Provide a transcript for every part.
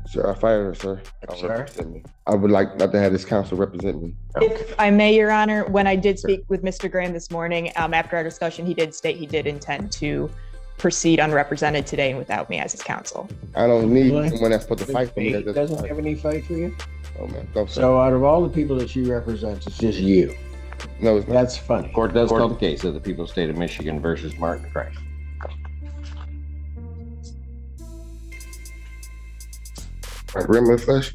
Sir, I fired her, sir. Sir? I would like not to have this council represent me. If I may, Your Honor, when I did speak with Mr. Graham this morning, after our discussion, he did state he did intend to proceed unrepresented today and without me as his counsel. I don't need someone that's supposed to fight for me. He doesn't have any fight for you? Oh, man. Go, sir. So out of all the people that she represents, it's just you. No, it's not. That's funny. Court does call the case of the people of the state of Michigan versus Martin Christ. Rim of the flesh.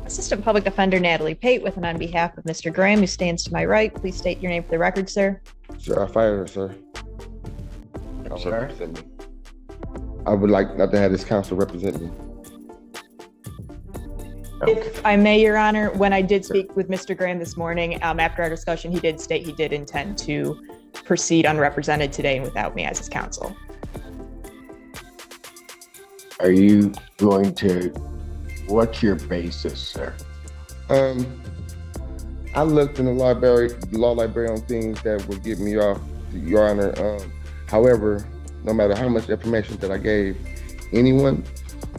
Assistant Public Defender Natalie Pate with and on behalf of Mr. Graham, who stands to my right, please state your name for the record, sir. Sir, I fired her, sir. Sir? I would like not to have this council represent me. If I may, Your Honor, when I did speak with Mr. Graham this morning, after our discussion, he did state he did intend to proceed unrepresented today and without me as his counsel. Are you going to, what's your basis, sir? I looked in the law library on things that would get me off, Your Honor. However, no matter how much information that I gave anyone,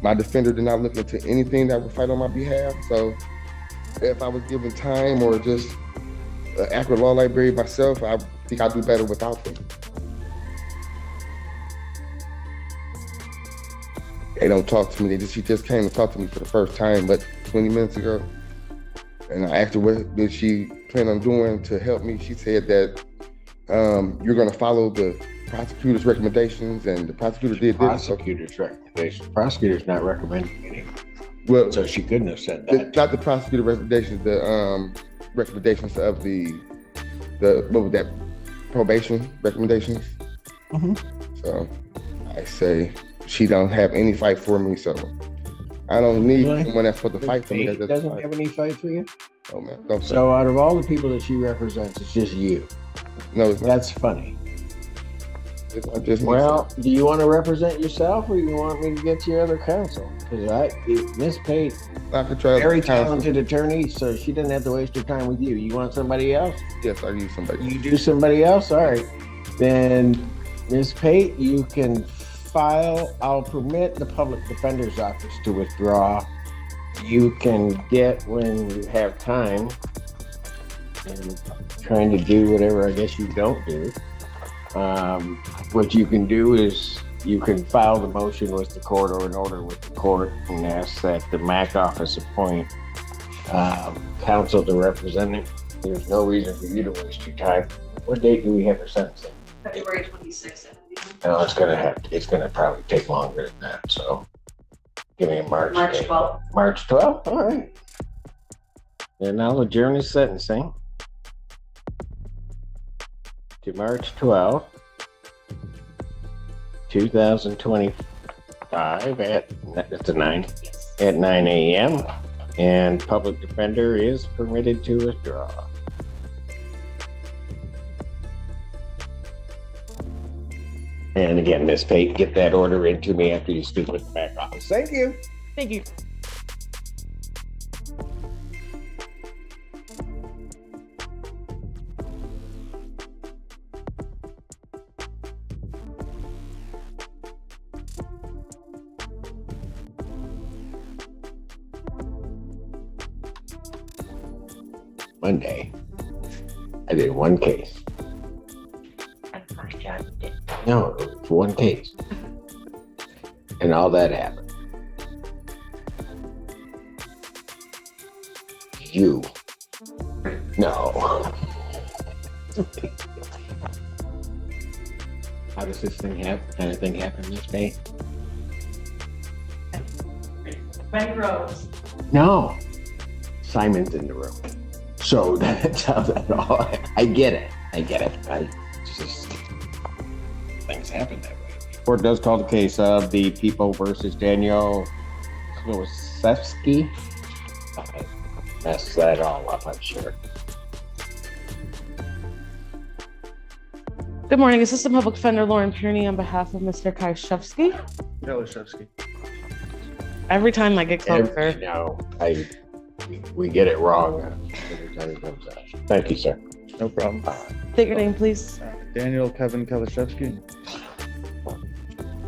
my defender did not look into anything that would fight on my behalf. So if I was given time or just an accurate law library myself, I think I'd do better without them. They don't talk to me. She just came to talk to me for the first time, but 20 minutes ago. And I asked her what did she plan on doing to help me. She said that you're going to follow the prosecutor's recommendations, and the prosecutor did this. Prosecutor's recommendations. Prosecutor's not recommending anything. Well, so she couldn't have said that. Not the prosecutor recommendations, the recommendations of the what was that, probation recommendations. Mm-hmm. So I say she don't have any fight for me, so I don't need someone that's supposed to fight for me. That doesn't have any fight for you? Oh man, don't say. So out of all the people that she represents, it's just you. No, it's not. That's funny. Just well, do you want to represent yourself, or you want me to get your other counsel? Because Miss Pate, very talented attorney, so she didn't have to waste her time with you. You want somebody else? Yes, I use somebody. You do somebody else? All right. Then, Miss Pate, you can file. I'll permit the public defender's office to withdraw. You can get, when you have time, and trying to do whatever I guess you don't do. What you can do is you can file the motion with the court or an order with the court and ask that the MAC office appoint counsel to represent it. There's no reason for you to waste your time. What date do we have her sentencing? February 26th. No, it's gonna probably take longer than that. So give me a March 12th. March 12th? All right. And I'll adjourn the sentencing to March 12th, 2025 at 9 a.m. And public defender is permitted to withdraw. And again, Ms. Pate, get that order into me after you speak with the back office. Thank you. Thank you. Monday, I did one case. No, it was one case. And all that happened. You. No. How does this thing happen? Kind of thing happen this day? Frank Rose. No. Simon's in the room. So that's how that all, I get it. It's just, things happen that way. Court does call the case of the people versus Daniel Klosewski. I messed that all up, I'm sure. Good morning, Assistant Public Defender Lauren Pierney on behalf of Mr. Kalashevsky. Every time I get closer. We get it wrong every time it comes out. Thank you, sir. No problem. State your name, please. Daniel Kevin Kalashevsky.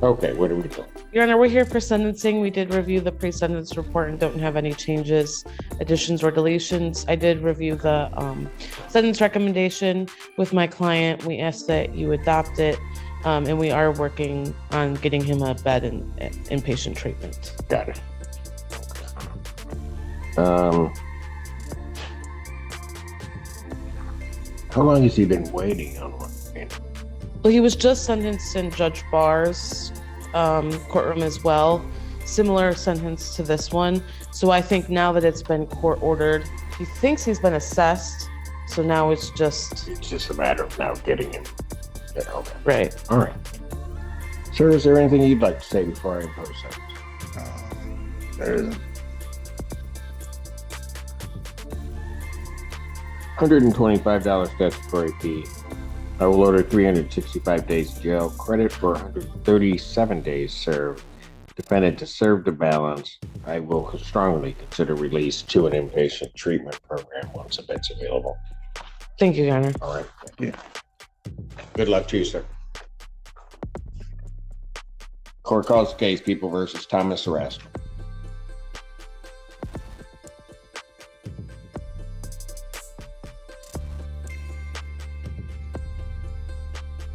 Okay, what are we doing? Your Honor, we're here for sentencing. We did review the pre-sentence report and don't have any changes, additions, or deletions. I did review the sentence recommendation with my client. We asked that you adopt it, and we are working on getting him a bed in inpatient treatment. Got it. How long has he been waiting on one? Well, he was just sentenced in Judge Barr's courtroom as well. Similar sentence to this one. So I think now that it's been court ordered, he thinks he's been assessed. So now it's just a matter of now getting him. Yeah, okay. right. All right. Sir, is there anything you'd like to say before I impose sentence? There isn't. $125 statutory fee. I will order 365 days jail credit for 137 days served. Defendant to serve the balance. I will strongly consider release to an inpatient treatment program once a bed's available. Thank you, Your Honor. All right. Yeah. Good luck to you, sir. Court calls the case, People versus Thomas Arrest.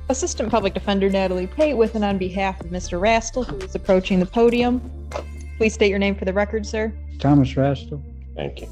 Assistant Public Defender Natalie Pate with and on behalf of Mr. Rastel, who is approaching the podium. Please state your name for the record, sir. Thomas Rastel. Thank you.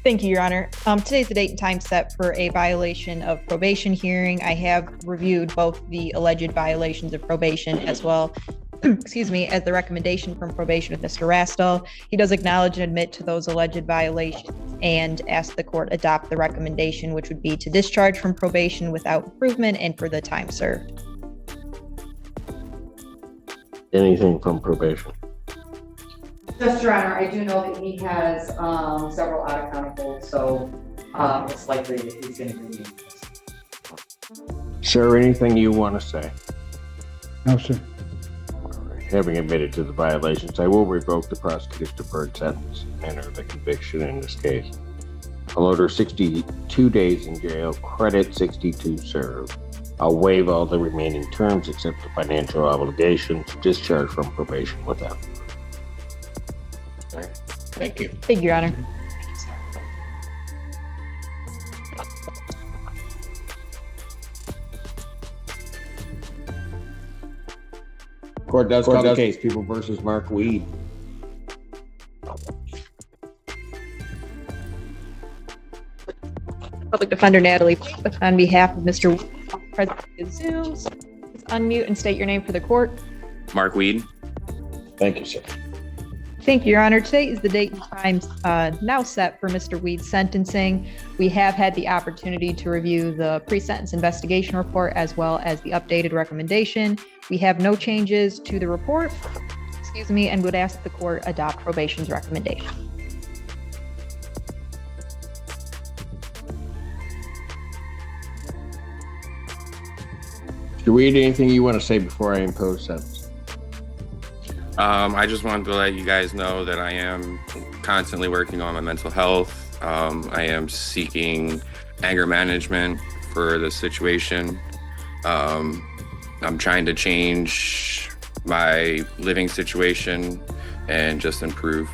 Thank you, Your Honor. Today's the date and time set for a violation of probation hearing. I have reviewed both the alleged violations of probation as well, excuse me, as the recommendation from probation with Mr. Rastel. He does acknowledge and admit to those alleged violations and ask the court adopt the recommendation, which would be to discharge from probation without improvement and for the time served. Anything from probation? Just, Your Honor, I do know that he has several out of county holds, so it's likely that he's going to be. Sir, anything you want to say? No, sir. All right. Having admitted to the violations, I will revoke the prosecutor's deferred sentence and enter the conviction in this case. I'll order 62 days in jail, credit 62 served. I'll waive all the remaining terms except the financial obligations, discharge from probation without. All right. Thank you. Thank you, Your Honor. Court does call the case, People versus Mark Weed. Public Defender Natalie Pate on behalf of Mr. President of Zoom. Please unmute and state your name for the court. Mark Weed. Thank you, sir. Thank you, Your Honor. Today is the date and time now set for Mr. Weed's sentencing. We have had the opportunity to review the pre-sentence investigation report as well as the updated recommendation. We have no changes to the report, and would ask the court adopt probation's recommendation. Mr. Weed, anything you want to say before I impose sentence? I just wanted to let you guys know that I am constantly working on my mental health. I am seeking anger management for the situation. I'm trying to change my living situation and just improve.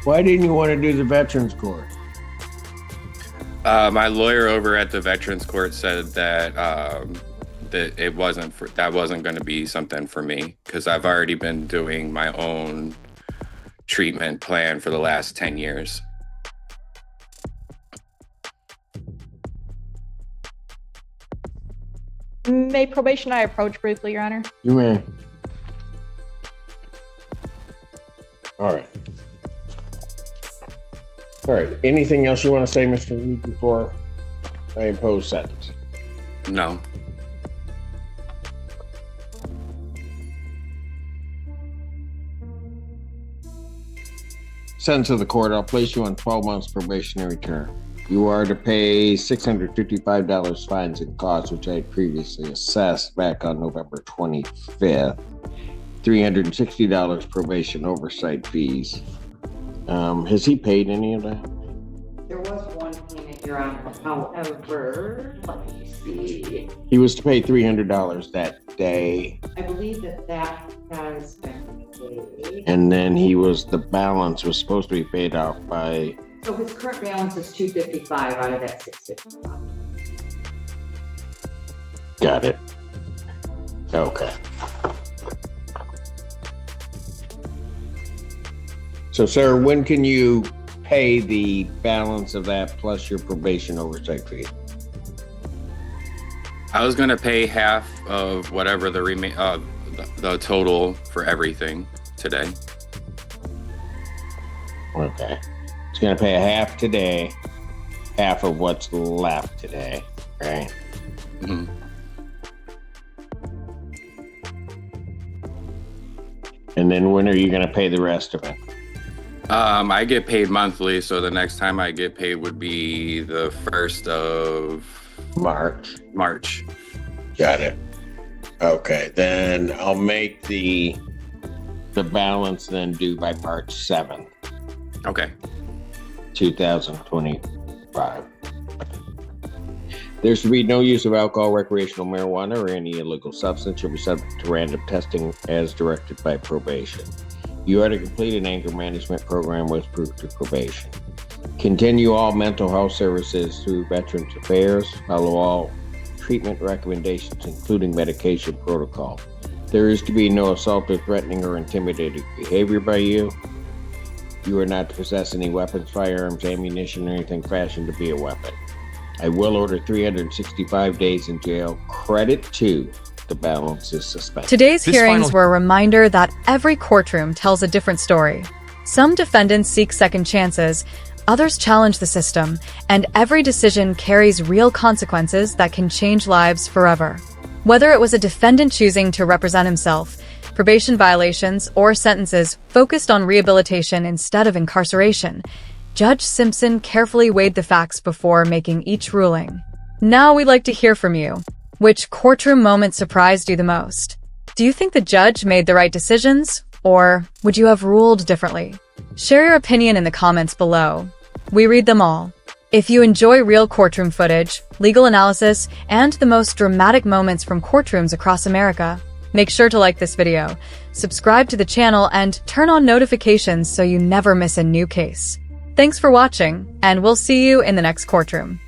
Why didn't you want to do the Veterans Court? My lawyer over at the Veterans Court said that that wasn't going to be something for me because I've already been doing my own treatment plan for the last 10 years. May probation I approach briefly, Your Honor? You may. All right. All right. Anything else you want to say, Mr. Reed, before I impose sentence? No. Sentence of the court, I'll place you on 12 months probationary term. You are to pay $655 fines and costs, which I had previously assessed back on November 25th. $360 probation oversight fees. Has he paid any of that? There was one payment Your Honor. However, let me see. He was to pay $300 that day, I believe that has been paid. and then the balance was supposed to be paid off by, So his current balance is $255 out of that $655. got it. Okay. So, sir, when can you pay the balance of that plus your probation oversight fee? I was gonna pay half of whatever the total for everything today. Okay. He's gonna pay a half today, half of what's left today, right? Mhm. And then when are you gonna pay the rest of it? I get paid monthly, so the next time I get paid would be the 1st of March. Got it. Okay, then I'll make the balance then due by March 7th, Okay. 2025. There should be no use of alcohol, recreational marijuana, or any illegal substance. You'll be subject to random testing as directed by probation. You are to complete an anger management program with proof to probation. Continue all mental health services through Veterans Affairs. Follow all treatment recommendations, including medication protocol. There is to be no assault or threatening or intimidating behavior by you. You are not to possess any weapons, firearms, ammunition, or anything fashioned to be a weapon. I will order 365 days in jail. Credit 2. The balance is suspended. Today's hearings were a reminder that every courtroom tells a different story. Some defendants seek second chances, others challenge the system, and every decision carries real consequences that can change lives forever. Whether it was a defendant choosing to represent himself, probation violations, or sentences focused on rehabilitation instead of incarceration, Judge Simpson carefully weighed the facts before making each ruling. Now we'd like to hear from you. Which courtroom moment surprised you the most? Do you think the judge made the right decisions, or would you have ruled differently? Share your opinion in the comments below. We read them all. If you enjoy real courtroom footage, legal analysis, and the most dramatic moments from courtrooms across America, make sure to like this video, subscribe to the channel, and turn on notifications so you never miss a new case. Thanks for watching, and we'll see you in the next courtroom.